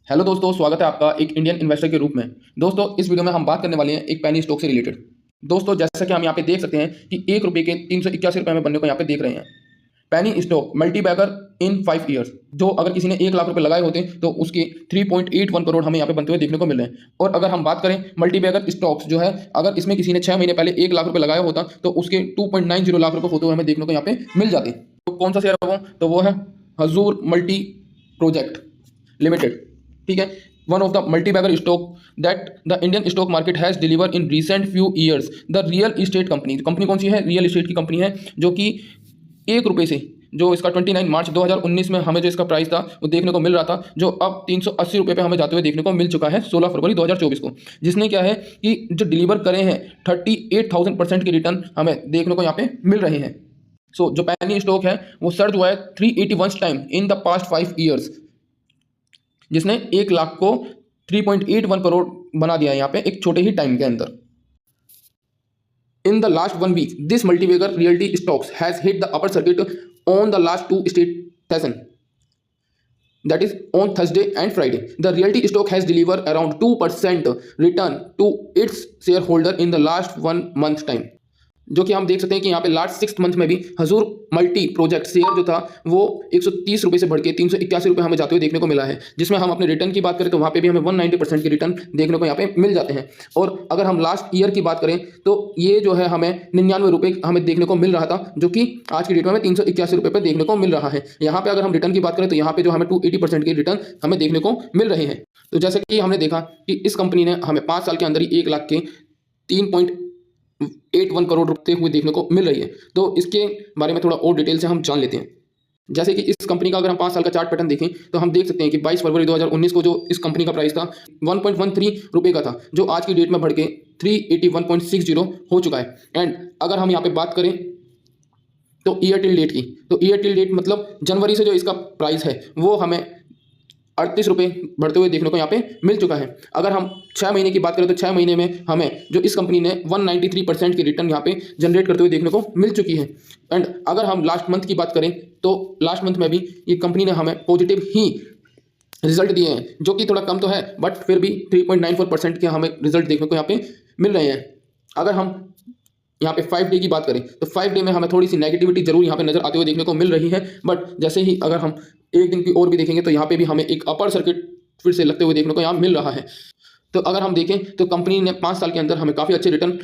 Hello दोस्तों, स्वागत है आपका एक इंडियन इन्वेस्टर के रूप में। दोस्तों, इस वीडियो में हम बात करने वाले हैं एक पेनी स्टॉक से रिलेटेड। दोस्तों, जैसा कि हम यहाँ पे देख सकते हैं कि ₹1 के 381 रुपये में बनने को यहाँ पे देख रहे हैं। पेनी स्टॉक मल्टी बैगर इन 5 ईयर्स, जो अगर किसी ने 1 लाख रुपए लगाए होते तो उसके 3.81 करोड़ हमें यहाँ पे बनते हुए देखने को मिल रहे हैं। और अगर हम बात करें मल्टी बैगर स्टॉक्स जो है, अगर इसमें किसी ने 6 महीने पहले 1 लाख रुपए लगाया होता तो उसके 2.90 लाख रुपए होते हुए हमें देखने को यहाँ पे मिल जाते। तो कौन सा शेयर है वो? तो वो है हजूर मल्टी प्रोजेक्ट लिमिटेड। ठीक है, one of the multi-bagger stock that the Indian stock market has delivered in recent few years। the real estate company, company कौन सी है? रियल एस्टेट की कंपनी है, जो कि ₹1 से, जो इसका 29 मार्च 2019 में हमें जो इसका प्राइस था वो देखने को मिल रहा था, जो अब ₹380 पे हमें जाते हुए देखने को मिल चुका है 16 फरवरी 2024 को। जिसने क्या है कि जो डिलीवर करे हैं 38,000% के रिटर्न हमें देखने को यहाँ पे मिल रहे हैं। सो जो पेनी स्टॉक है वो सर्ज हुआ है 381 time in the past 5 years, जिसने 1 लाख को 3.81 करोड़ बना दिया है यहाँ पे एक छोटे ही टाइम के अंदर। In the last 1 week this multibagger realty stocks has hit the upper circuit on the last 2 straight session, that is on Thursday and Friday। the realty stock has delivered around 2% return to its shareholder in the last 1 month time, जो कि हम देख सकते हैं कि यहाँ पे last 6 month में भी हजूर मल्टी प्रोजेक्ट शेयर जो था वो 130 रुपये से बढ़ के 381 रुपये हमें जाते हुए देखने को मिला है। जिसमें हम अपने रिटर्न की बात करें तो वहाँ पे भी हमें 190% के रिटर्न देखने को यहाँ पे मिल जाते हैं। और अगर हम लास्ट ईयर की बात करें तो ये जो है हमें 99 रुपये हमें देखने को मिल रहा था, जो कि आज की डेट में हमें 381 रुपये पर देखने को मिल रहा है। यहाँ पर अगर हम रिटर्न की बात करें तो यहाँ पे जो हमें 280% के रिटर्न हमें देखने को मिल रहे हैं। तो जैसे कि हमने देखा कि इस कंपनी ने हमें 5 साल के अंदर ही 1 लाख के 3.81 करोड़ रुपए हुए देखने को मिल रही है। तो इसके बारे में थोड़ा और डिटेल से हम जान लेते हैं। जैसे कि इस कंपनी का अगर हम 5 साल का चार्ट पैटर्न देखें तो हम देख सकते हैं कि 22 फरवरी 2019 को जो इस कंपनी का प्राइस था 1.13 रुपये का था, जो आज की डेट में बढ़ के 381.60 हो चुका है। एंड अगर हम यहाँ पे बात करें तो ईयर टिल डेट की, तो ईयर टिल डेट मतलब जनवरी से जो इसका प्राइस है वो हमें 38 रुपये बढ़ते हुए देखने को यहाँ पे मिल चुका है। अगर हम 6 महीने की बात करें तो 6 महीने में हमें जो इस कंपनी ने 193% की रिटर्न यहाँ पे जनरेट करते हुए देखने को मिल चुकी है। एंड अगर हम लास्ट मंथ की बात करें तो लास्ट मंथ में भी ये कंपनी ने हमें पॉजिटिव ही रिजल्ट दिए हैं, जो कि थोड़ा कम तो है बट फिर भी 3.94% के हमें रिजल्ट देखने को यहाँ पे मिल रहे हैं। अगर हम यहाँ पे 5 डे की बात करें तो 5 डे में हमें थोड़ी सी नेगेटिविटी जरूर यहाँ पे नजर आते हुए देखने को मिल रही है, बट जैसे ही अगर हम एक दिन की और भी देखेंगे तो यहाँ पे भी हमें एक अपर सर्किट फिर से लगते हुए देखने को यहाँ मिल रहा है। तो अगर हम देखें तो कंपनी ने 5 साल के अंदर हमें काफ़ी अच्छे रिटर्न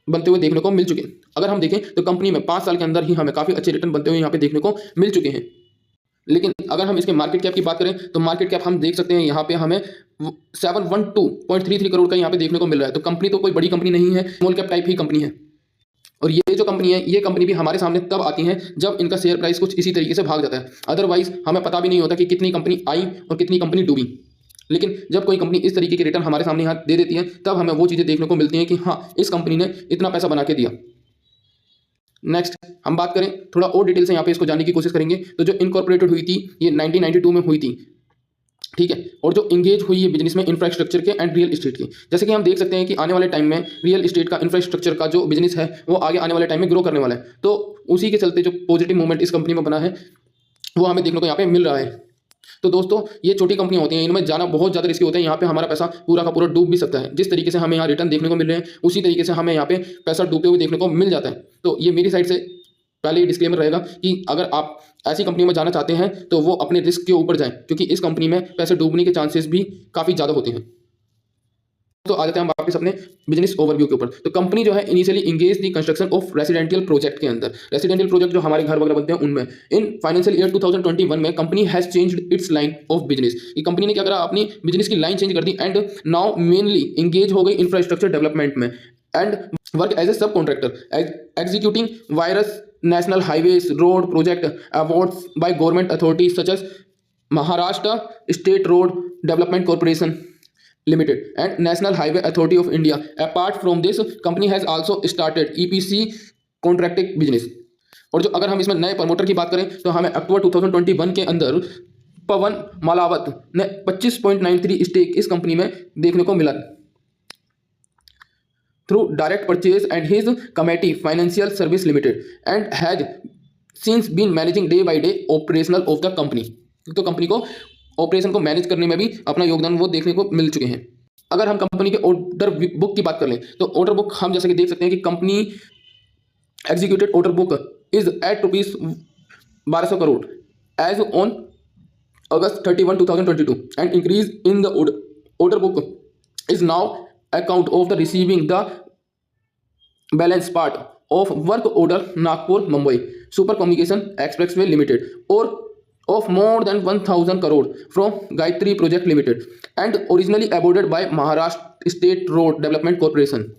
बनते हुए देखने को मिल चुके हैं। अगर हम देखें तो कंपनी में 5 साल के अंदर ही हमें काफ़ी अच्छे रिटर्न बनते हुए यहाँ पे देखने को मिल चुके हैं। लेकिन अगर हम इसके मार्केट कैप की बात करें तो मार्केट कैप हम देख सकते हैं यहाँ पे हमें 712.33 करोड़ का यहाँ पे देखने को मिल रहा है। तो कंपनी तो कोई बड़ी कंपनी नहीं है, स्मॉल कैप टाइप ही कंपनी है। और ये जो कंपनी है ये कंपनी भी हमारे सामने तब आती है जब इनका शेयर प्राइस कुछ इसी तरीके से भाग जाता है। अदरवाइज हमें पता भी नहीं होता कि कितनी कंपनी आई और कितनी कंपनी डूबी। लेकिन जब कोई कंपनी इस तरीके के रिटर्न हमारे सामने यहाँ दे देती है तब हमें वो चीज़ें देखने को मिलती हैं कि हाँ, इस कंपनी ने इतना पैसा बना के दिया। नेक्स्ट हम बात करें थोड़ा और डिटेल से यहाँ पे इसको जानने की कोशिश करेंगे। तो जो इनकॉर्पोरेटेड हुई थी ये 1992 में हुई थी, ठीक है। और जो इंगेज हुई है बिजनेस में इंफ्रास्ट्रक्चर के एंड रियल एस्टेट की, जैसे कि हम देख सकते हैं कि आने वाले टाइम में रियल एस्टेट का इंफ्रास्ट्रक्चर का जो बिजनेस है वो आगे आने वाले टाइम में ग्रो करने वाला है। तो उसी के चलते जो पॉजिटिव मूवमेंट इस कंपनी में बना है वो हमें देखने को यहाँ पे मिल रहा है। तो दोस्तों, ये छोटी कंपनियां होती हैं, इनमें जाना बहुत ज़्यादा रिस्की होता है। यहाँ पे हमारा पैसा पूरा का पूरा डूब भी सकता है। जिस तरीके से हमें यहाँ रिटर्न देखने को मिल रहे हैं उसी तरीके से हमें यहाँ पे पैसा डूबते हुए देखने को मिल जाता है। तो ये मेरी साइड से पहले ये डिस्क्लेमर रहेगा कि अगर आप ऐसी कंपनी में जाना चाहते हैं तो वो अपने रिस्क के ऊपर जाएं, क्योंकि इस कंपनी में पैसे डूबने के चांसेस भी काफ़ी ज़्यादा होते हैं। तो आ जाते हैं हम वापस अपने बिजनेस ओवरव्यू के ऊपर। तो कंपनी जो है initially engage the construction of residential project के अंदर, रेसिडेंशियल प्रोजेक्ट जो हमारे घर वगैरह बनते हैं उनमें। इन फाइनेंशियल ईयर 2021 में company has changed it's line of business. ये कंपनी ने क्या करा, अपनी बिजनेस की लाइन चेंज कर दी एंड नाउ मेनली इंगेज हो गई इंफ्रास्ट्रक्चर डेवलपमेंट में एंड वर्क एज ए सब contractor executing virus national highways road project awards by government authorities such as Maharashtra State Road Development Corporation Limited and National Highway Authority of India. Apart from this, company has also started EPC contracting business। और जो अगर हम इसमें नए promoter की बात करें तो हमें अक्टूबर 2021 के अंदर पवन मालावत ने 25.93 स्टेक इस कंपनी में देखने को मिला through direct purchase and his committee financial service limited and has since been managing day by day operational of the company। तो कंपनी को ऑपरेशन को मैनेज करने में भी अपना योगदान वो देखने को मिल चुके हैं। अगर हम कंपनी के ऑर्डर बुक की बात कर लें तो ऑर्डर बुक हम जैसे कि देख सकते हैं कि company executed order book is at rupees 1200 crore as on August 31, 2022 and increase in the order book is now account of the receiving the balance part of work order Nagpur Mumbai Super Communication Expressway Limited or of more than 1000 crore from Gayatri Project Limited and originally awarded by Maharashtra State Road Development Corporation।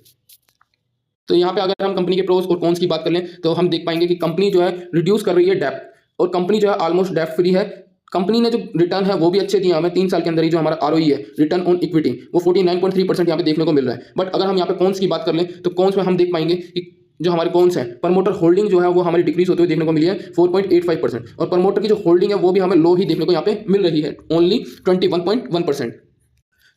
तो यहाँ पे अगर हम company के pros और cons की बात कर लें तो हम देख पाएंगे कि कंपनी जो है रिड्यूस कर रही है डेप्थ और कंपनी जो है ऑलमोस्ट डेप्थ फ्री है। कंपनी ने जो रिटर्न है वो भी अच्छे दिए हमें 3 साल के अंदर ही जो हमारा ROE है रिटर्न ऑन इक्विटी वो 49.3% यहाँ पे देखने को मिल रहा है। बट अगर हम यहाँ पे कॉन्स की बात कर लें तो कॉन्स में हम देख पाएंगे कि जो हमारे कॉन्स हैं प्रमोटर होल्डिंग जो है वो हमारी डिक्रीज होते हुए देखने को मिली है 4.85% और प्रमोटर की जो होल्डिंग है वो भी हमें लो ही देखने को यहाँ पे मिल रही है ओनली 21.1%।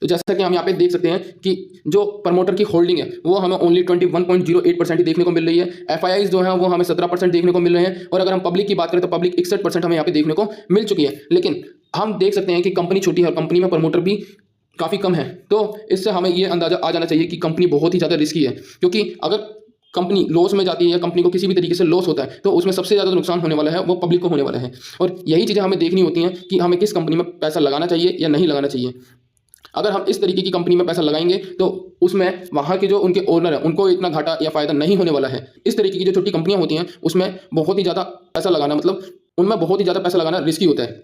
तो जैसा कि हम यहाँ पे देख सकते हैं कि जो प्रमोटर की होल्डिंग है वो हमें ओनली 21.08% ही देखने को मिल रही है। FIIs जो है वो हमें 17% देखने को मिल रहे हैं और अगर हम पब्लिक की बात करें तो पब्लिक 61% हमें यहाँ पे देखने को मिल चुकी है। लेकिन हम देख सकते हैं कि कंपनी छोटी है और कंपनी में प्रमोटर भी काफ़ी कम है, तो इससे हमें ये अंदाजा आ जाना चाहिए कि कंपनी बहुत ही ज़्यादा रिस्की है। क्योंकि अगर कंपनी लॉस में जाती है या कंपनी को किसी भी तरीके से लॉस होता है तो उसमें सबसे ज़्यादा नुकसान होने वाला है वो पब्लिक को होने वाला है। और यही चीज़ें हमें देखनी होती हैं कि हमें किस कंपनी में पैसा लगाना चाहिए या नहीं लगाना चाहिए। अगर हम इस तरीके की कंपनी में पैसा लगाएंगे तो उसमें वहाँ के जो उनके ओनर हैं उनको इतना घाटा या फ़ायदा नहीं होने वाला है। इस तरीके की जो छोटी कंपनियाँ होती हैं उसमें बहुत ही ज़्यादा पैसा लगाना मतलब उनमें बहुत ही ज़्यादा पैसा लगाना रिस्की होता है।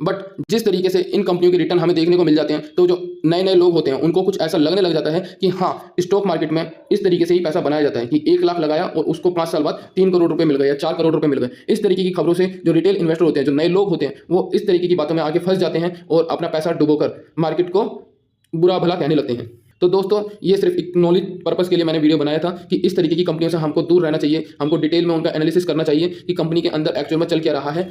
बट जिस तरीके से इन कंपनियों के रिटर्न हमें देखने को मिल जाते हैं तो जो नए नए लोग होते हैं उनको कुछ ऐसा लगने लग जाता है कि हाँ स्टॉक मार्केट में इस तरीके से ही पैसा बनाया जाता है कि 1 लाख लगाया और उसको 5 साल बाद 3 करोड़ रुपए मिल गए या 4 करोड़ रुपए मिल गए। इस तरीके की खबरों से जो रिटेल इन्वेस्टर होते हैं जो नए लोग होते हैं वो इस तरीके की बातों में आगे फंस जाते हैं और अपना पैसा डुबोकर मार्केट को बुरा भला कहने लगते हैं। तो दोस्तों ये सिर्फ एक नॉलेज पर्पस के लिए मैंने वीडियो बनाया था कि इस तरीके की कंपनियों से हमको दूर रहना चाहिए, हमको डिटेल में उनका एनालिसिस करना चाहिए कि कंपनी के अंदर एक्चुअल में चल क्या रहा है।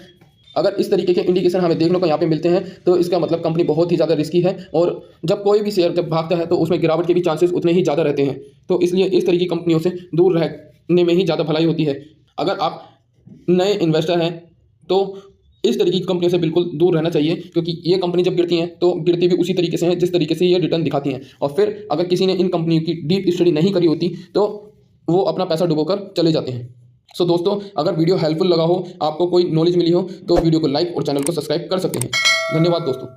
अगर इस तरीके के इंडिकेशन हमें देखने को यहाँ पे मिलते हैं तो इसका मतलब कंपनी बहुत ही ज़्यादा रिस्की है और जब कोई भी शेयर जब भागता है तो उसमें गिरावट के भी चांसेस उतने ही ज़्यादा रहते हैं। तो इसलिए इस तरीके की कंपनियों से दूर रहने में ही ज़्यादा भलाई होती है। अगर आप नए इन्वेस्टर हैं तो इस तरीके की कंपनियों से बिल्कुल दूर रहना चाहिए क्योंकि ये कंपनी जब गिरती हैं तो गिरती भी उसी तरीके से हैं जिस तरीके से ये रिटर्न दिखाती हैं। और फिर अगर किसी ने इन कंपनियों की डीप स्टडी नहीं करी होती तो वो अपना पैसा डुबोकर चले जाते हैं। सो दोस्तों अगर वीडियो हेल्पफुल लगा हो, आपको कोई नॉलेज मिली हो तो वीडियो को लाइक और चैनल को सब्सक्राइब कर सकते हैं। धन्यवाद दोस्तों।